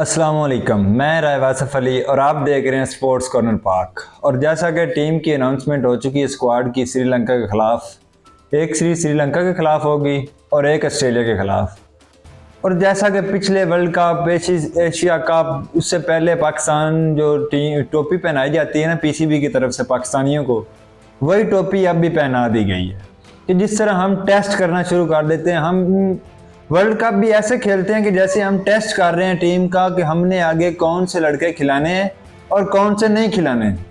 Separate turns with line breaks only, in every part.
अस्सलाम वालेकुम, मैं राय वासिफ अली और आप देख रहे हैं स्पोर्ट्स कॉर्नर पाक। और जैसा कि टीम की अनाउंसमेंट हो चुकी है स्क्वाड की श्रीलंका के ख़िलाफ़, एक सीरीज़ श्रीलंका के ख़िलाफ़ होगी और एक ऑस्ट्रेलिया के ख़िलाफ़। और जैसा कि पिछले वर्ल्ड कप, एशिया कप, उससे पहले पाकिस्तान जो टीम टोपी पहनाई जाती है ना पीसीबी की तरफ से पाकिस्तानियों को, वही टोपी अब भी पहना दी गई है कि जिस तरह हम टेस्ट करना शुरू कर देते हैं। हम वर्ल्ड कप भी ऐसे खेलते हैं कि जैसे हम टेस्ट कर रहे हैं टीम का कि हमने आगे कौन से लड़के खिलाने हैं और कौन से नहीं खिलाने हैं।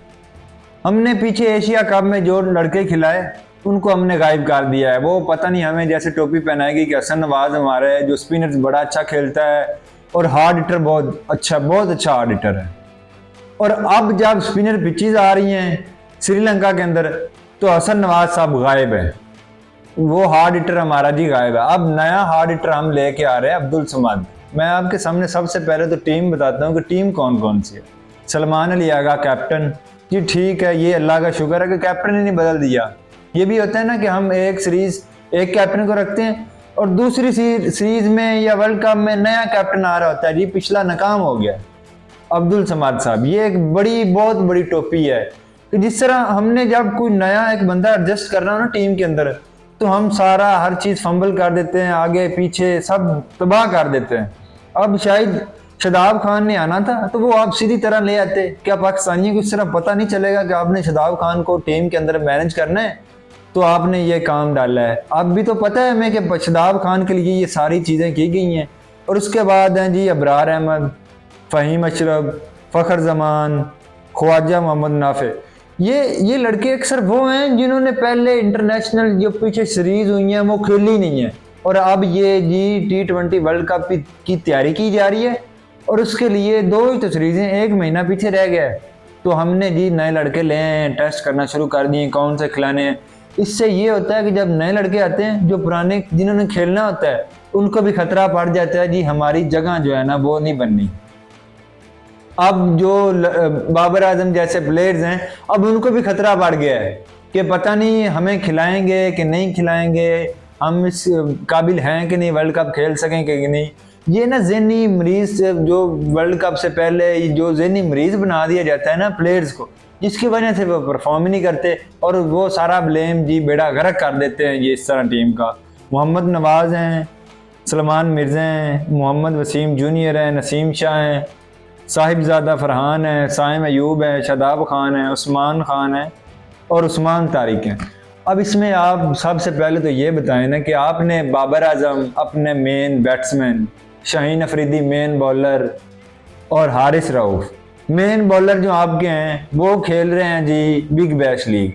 हमने पीछे एशिया कप में जो लड़के खिलाए उनको हमने गायब कर दिया है। वो पता नहीं हमें जैसे टोपी पहनाएगी कि हसन नवाज हमारे जो स्पिनर बड़ा अच्छा खेलता है और हार्ड हिटर बहुत अच्छा हार्ड हिटर है। और अब जब स्पिनर पिचेज आ रही हैं श्रीलंका के अंदर तो हसन नवाज साहब गायब है, वो हार्ड हिटर हमारा जी गायब है। अब नया हार्ड हिटर हम लेके आ रहे हैं अब्दुल समद। मैं आपके सामने सबसे पहले तो टीम बताता हूँ कि टीम कौन कौन सी है। सलमान अली आगा कैप्टन जी, ठीक है, ये अल्लाह का शुक्र है कि कैप्टन ही नहीं बदल दिया। ये भी होता है ना कि हम एक सीरीज एक कैप्टन को रखते हैं और दूसरी सीरीज में या वर्ल्ड कप में नया कैप्टन आ रहा होता है, जी पिछला नाकाम हो गया। अब्दुल समद साहब, ये एक बहुत बड़ी टोपी है कि जिस तरह हमने जब कोई नया एक बंदा एडजस्ट करना हो ना टीम के अंदर, तो हम सारा हर चीज़ फंबल कर देते हैं, आगे पीछे सब तबाह कर देते हैं। अब शायद शादाब खान ने आना था तो वो आप सीधी तरह ले आते। क्या पाकिस्तानियों को इस तरह पता नहीं चलेगा कि आपने शादाब खान को टीम के अंदर मैनेज करना है, तो आपने ये काम डाला है। अब भी तो पता है हमें कि शादाब खान के लिए ये सारी चीज़ें की गई हैं। और उसके बाद हैं जी अबरार अहमद, फ़हीम अशरफ, फ़खर जमान, ख्वाजा मोहम्मद नाफे। ये लड़के अक्सर वो हैं जिन्होंने पहले इंटरनेशनल जो पीछे सीरीज हुई हैं वो खेली नहीं है, और अब ये जी T20 वर्ल्ड कप की तैयारी की जा रही है और उसके लिए 2 ही तो सीरीजें, 1 महीना पीछे रह गया है। तो हमने जी नए लड़के ले हैं, टेस्ट करना शुरू कर दिए कौन से खिलाने हैं। इससे ये होता है कि जब नए लड़के आते हैं जो पुराने जिन्होंने खेलना होता है उनको भी खतरा पड़ जाता है, जी हमारी जगह जो है ना वो नहीं बननी। अब जो बाबर आजम जैसे प्लेयर्स हैं अब उनको भी खतरा बढ़ गया है कि पता नहीं हमें खिलाएंगे कि नहीं खिलाएंगे, हम इस काबिल हैं कि नहीं, वर्ल्ड कप खेल सकेंगे कि नहीं। ये ना ज़हनी मरीज जो वर्ल्ड कप से पहले जो ज़हनी मरीज बना दिया जाता है ना प्लेयर्स को, जिसकी वजह से वो परफॉर्म ही नहीं करते और वो सारा ब्लेम जी बेड़ा गर्क कर देते हैं ये इस तरह टीम का। मोहम्मद नवाज़ हैं, सलमान मिर्ज़ा हैं, मोहम्मद वसीम जूनियर हैं, नसीम शाह हैं, साहिबजादा फरहान है, साइम अयूब है, शादाब खान है, उस्मान खान है और उस्मान तारिक हैं। अब इसमें आप सबसे पहले तो ये बताएं ना कि आपने बाबर आजम अपने main batsman, Shaheen Afridi main bowler और हारिस रऊफ मेन बॉलर जो आपके हैं वो खेल रहे हैं जी बिग बैश लीग।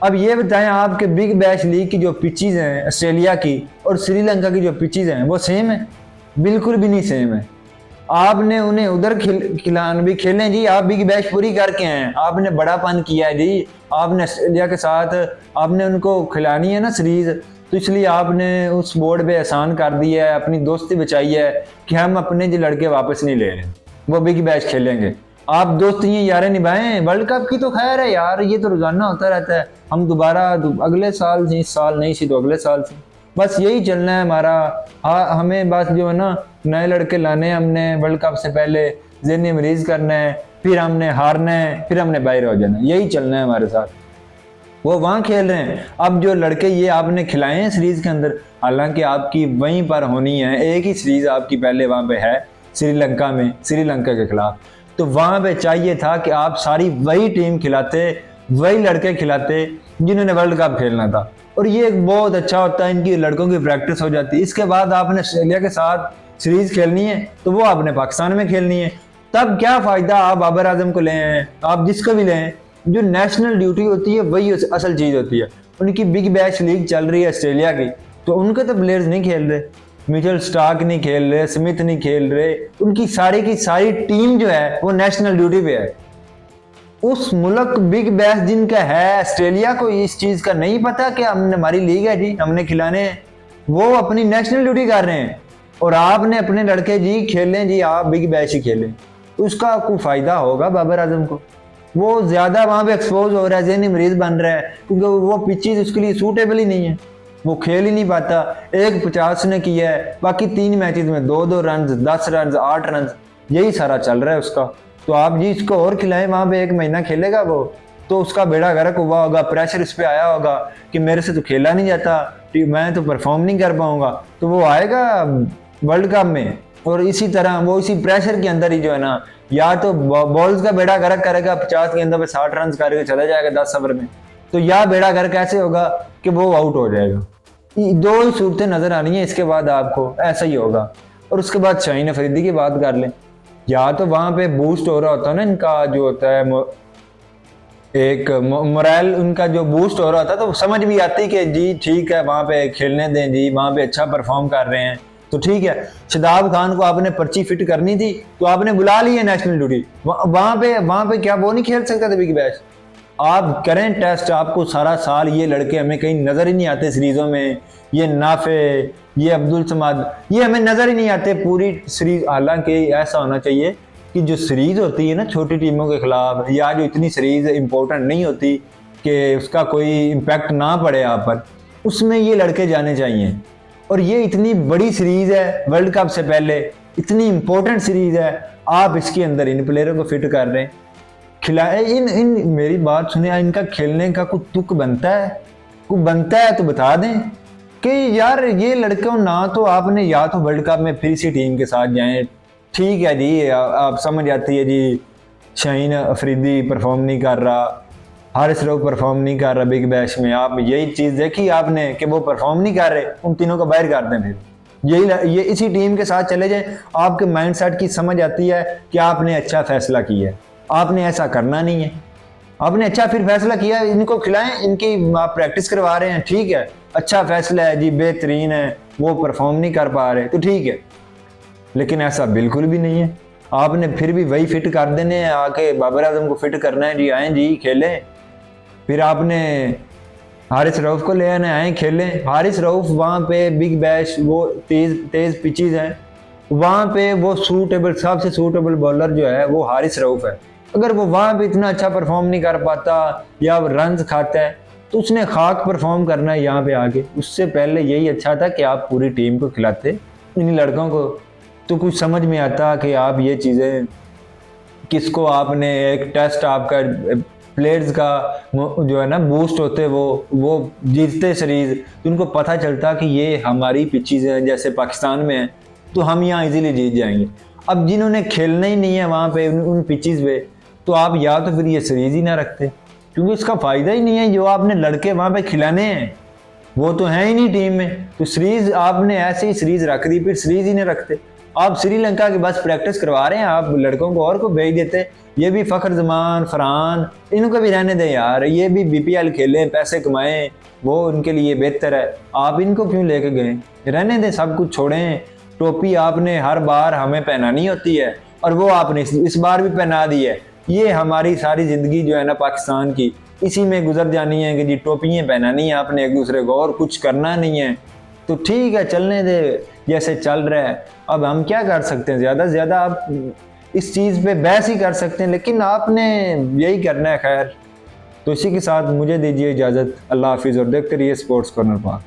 अब ये बताएं आपके बिग बैश लीग की जो पिचेज़ हैं ऑस्ट्रेलिया की और श्रीलंका की जो पिचेज़ हैं वो सेम है? बिल्कुल भी नहीं सेम है। आपने उन्हें उधर खिलान भी खेलें जी, आप बिग बैश पूरी करके हैं, आपने बड़ापन किया है जी, आपने ऑस्ट्रेलिया के साथ आपने उनको खिलानी है ना सीरीज, तो इसलिए आपने उस बोर्ड पे एहसान कर दिया है, अपनी दोस्ती बचाई है कि हम अपने जो लड़के वापस नहीं ले रहे, वो बिग बैश खेलेंगे। आप दोस्त ये यारें निभाएं। वर्ल्ड कप की तो खैर है यार, ये तो रोजाना होता रहता है, हम दोबारा अगले साल से, इस साल नहीं सी तो अगले साल से, बस यही चलना है हमारा। हाँ, हमें बस जो है ना नए लड़के लाने, हमने वर्ल्ड कप से पहले ज़हनी मरीज करना है, फिर हमने हारना है, फिर हमने बाहर हो जाना है, यही चलना है हमारे साथ। वो वहाँ खेल रहे हैं। अब जो लड़के ये आपने खिलाए हैं सीरीज़ के अंदर, हालांकि आपकी वहीं पर होनी है, एक ही सीरीज़ आपकी पहले वहाँ पे है श्रीलंका में, श्रीलंका के खिलाफ, तो वहाँ पे चाहिए था कि आप सारी वही टीम खिलाते, वही लड़के खिलाते जिन्होंने वर्ल्ड कप खेलना था। और ये एक बहुत अच्छा होता है, इनकी लड़कों की प्रैक्टिस हो जाती है। इसके बाद आपने ऑस्ट्रेलिया के साथ सीरीज खेलनी है तो वो आपने पाकिस्तान में खेलनी है, तब क्या फ़ायदा आप बाबर आजम को ले हैं, आप जिसको भी लें, जो नेशनल ड्यूटी होती है वही असल चीज़ होती है। उनकी बिग बैश लीग चल रही है ऑस्ट्रेलिया की, तो उनके तो प्लेयर्स नहीं खेल रहे, मिचेल स्टार्क नहीं खेल रहे, स्मिथ नहीं खेल रहे, उनकी सारी की सारी टीम जो है वो नेशनल ड्यूटी पे है। उस मुल्क बिग बैश जिनका है, ऑस्ट्रेलिया को इस चीज़ का नहीं पता कि हमने हमारी लीग है जी, हमने खिलाने हैं, वो अपनी नेशनल ड्यूटी कर रहे हैं और आपने अपने लड़के जी खेलें जी, आप बिग बैश ही खेलें, तो उसका कोई फ़ायदा होगा बाबर आजम को? वो ज़्यादा वहाँ पे एक्सपोज हो रहा है, ज़हनी मरीज बन रहा है, क्योंकि वो पिचेज उसके लिए सूटेबल ही नहीं है, वो खेल ही नहीं पाता। 150 ने किया है, बाकी 3 मैचेस में 2-2 रन, 10 रन, 8 रन, यही सारा चल रहा है उसका। तो आप जी इसको और खिलाएं, वहाँ पे 1 महीना खेलेगा वो, तो उसका बेड़ा गर्क हुआ होगा, प्रेशर इस पे आया होगा कि मेरे से तो खेला नहीं जाता, मैं तो परफॉर्म नहीं कर पाऊंगा, तो वो आएगा वर्ल्ड कप में और इसी तरह वो इसी प्रेशर के अंदर ही जो है ना, या तो बॉल्स का बेड़ा गर्क करेगा, 50 गेंदों पे 60 रन करके चला जाएगा 10 ओवर में, तो या बेड़ा गर्क ऐसे होगा कि वो आउट हो जाएगा। 2 ही सूरतें नजर आनी है इसके बाद आपको, ऐसा ही होगा। और उसके बाद शाहीन अफरीदी की बात कर लें, या तो वहां पे बूस्ट हो रहा होता है ना, इनका जो होता है एक मोरल उनका जो बूस्ट हो रहा होता है, तो समझ भी आती कि जी ठीक है वहां पे खेलने दें जी, वहां पे अच्छा परफॉर्म कर रहे हैं तो ठीक है। शादाब खान को आपने पर्ची फिट करनी थी तो आपने बुला ली है नेशनल ड्यूटी, वहां पे क्या वो नहीं खेल सकता था बिग बैश? आप करें टेस्ट, आपको सारा साल ये लड़के हमें कहीं नजर ही नहीं आते सीरीजों में, ये नाफे, ये अब्दुल समाद, ये हमें नजर ही नहीं आते पूरी सीरीज। हालांकि ऐसा होना चाहिए कि जो सीरीज होती है ना छोटी टीमों के खिलाफ, या जो इतनी सीरीज इंपॉर्टेंट नहीं होती कि उसका कोई इम्पैक्ट ना पड़े आप पर, उसमें ये लड़के जाने चाहिए। और ये इतनी बड़ी सीरीज है, वर्ल्ड कप से पहले इतनी इंपॉर्टेंट सीरीज है, आप इसके अंदर इन प्लेयरों को फिट कर रहे हैं, खिलाए इन मेरी बात सुने, इनका खेलने का कुछ तुक बनता है? कुछ बनता है तो बता दें कि यार ये लड़कों ना, तो आपने या तो वर्ल्ड कप में फिर इसी टीम के साथ जाएं, ठीक है जी, आप समझ आती है जी शाहीन अफरीदी परफॉर्म नहीं कर रहा, हारिस रऊफ परफॉर्म नहीं कर रहा बिग बैश में, आप यही चीज़ देखी आपने कि वो परफॉर्म नहीं कर रहे, उन तीनों को बाहर कर दें, फिर ये इसी टीम के साथ चले जाएं। आपके माइंडसेट की समझ आती है कि आपने अच्छा फैसला किया है, आपने ऐसा करना नहीं है, आपने अच्छा फिर फैसला किया, इनको खिलाएं, इनकी आप प्रैक्टिस करवा रहे हैं, ठीक है, अच्छा फैसला है जी, बेहतरीन है, वो परफॉर्म नहीं कर पा रहे तो ठीक है, लेकिन ऐसा बिल्कुल भी नहीं है। आपने फिर भी वही फिट कर देने हैं, आके बाबर आजम को फिट करना है जी, आए जी खेलें, फिर आपने हारिस रऊफ को ले आना, आए खेलें। हारिस रऊफ वहाँ पे बिग बैश वो तेज पिचेज हैं, वहाँ पे वो सबसे सूटेबल बॉलर जो है वो हारिस रऊफ है। अगर वो वहाँ पे इतना अच्छा परफॉर्म नहीं कर पाता या रन खाता है तो उसने खाक परफॉर्म करना है यहाँ पे आके। उससे पहले यही अच्छा था कि आप पूरी टीम को खिलाते इन लड़कों को, तो कुछ समझ में आता कि आप ये चीज़ें किसको आपने एक टेस्ट आपका प्लेयर्स का जो है ना बूस्ट होते, वो जीतते सीरीज, तो उनको पता चलता कि ये हमारी पिचेज हैं, जैसे पाकिस्तान में है तो हम यहाँ इजीली जीत जाएंगे। अब जिन्होंने खेलना ही नहीं है वहाँ पे उन पिचेज पे, तो आप या तो फिर ये सीरीज ही ना रखते, क्योंकि इसका फ़ायदा ही नहीं है। जो आपने लड़के वहाँ पे खिलाने हैं वो तो हैं ही नहीं टीम में, तो सीरीज आपने ऐसे ही सीरीज रख दी, फिर सीरीज ही नहीं रखते। आप श्रीलंका की बस प्रैक्टिस करवा रहे हैं, आप लड़कों को और को भेज देते। ये भी फ़खर जमान, फरहान, इनको भी रहने दें यार, ये भी BPL खेलें, पैसे कमाएं, वो उनके लिए बेहतर है। आप इनको क्यों लेके गए? रहने दें, सब कुछ छोड़ें। टोपी आपने हर बार हमें पहनानी होती है और वो आपने इस बार भी पहना दी है। ये हमारी सारी ज़िंदगी जो है ना पाकिस्तान की, इसी में गुजर जानी है कि जी टोपियाँ पहनानी है आपने एक दूसरे को, और कुछ करना नहीं है। तो ठीक है, चलने दे जैसे चल रहा है। अब हम क्या कर सकते हैं, ज़्यादा से ज़्यादा आप इस चीज़ पे बहस ही कर सकते हैं, लेकिन आपने यही करना है। खैर, तो इसी के साथ मुझे दीजिए इजाज़त। अल्लाह हाफिज़ और देखते रहिए स्पोर्ट्स कॉर्नर पाक।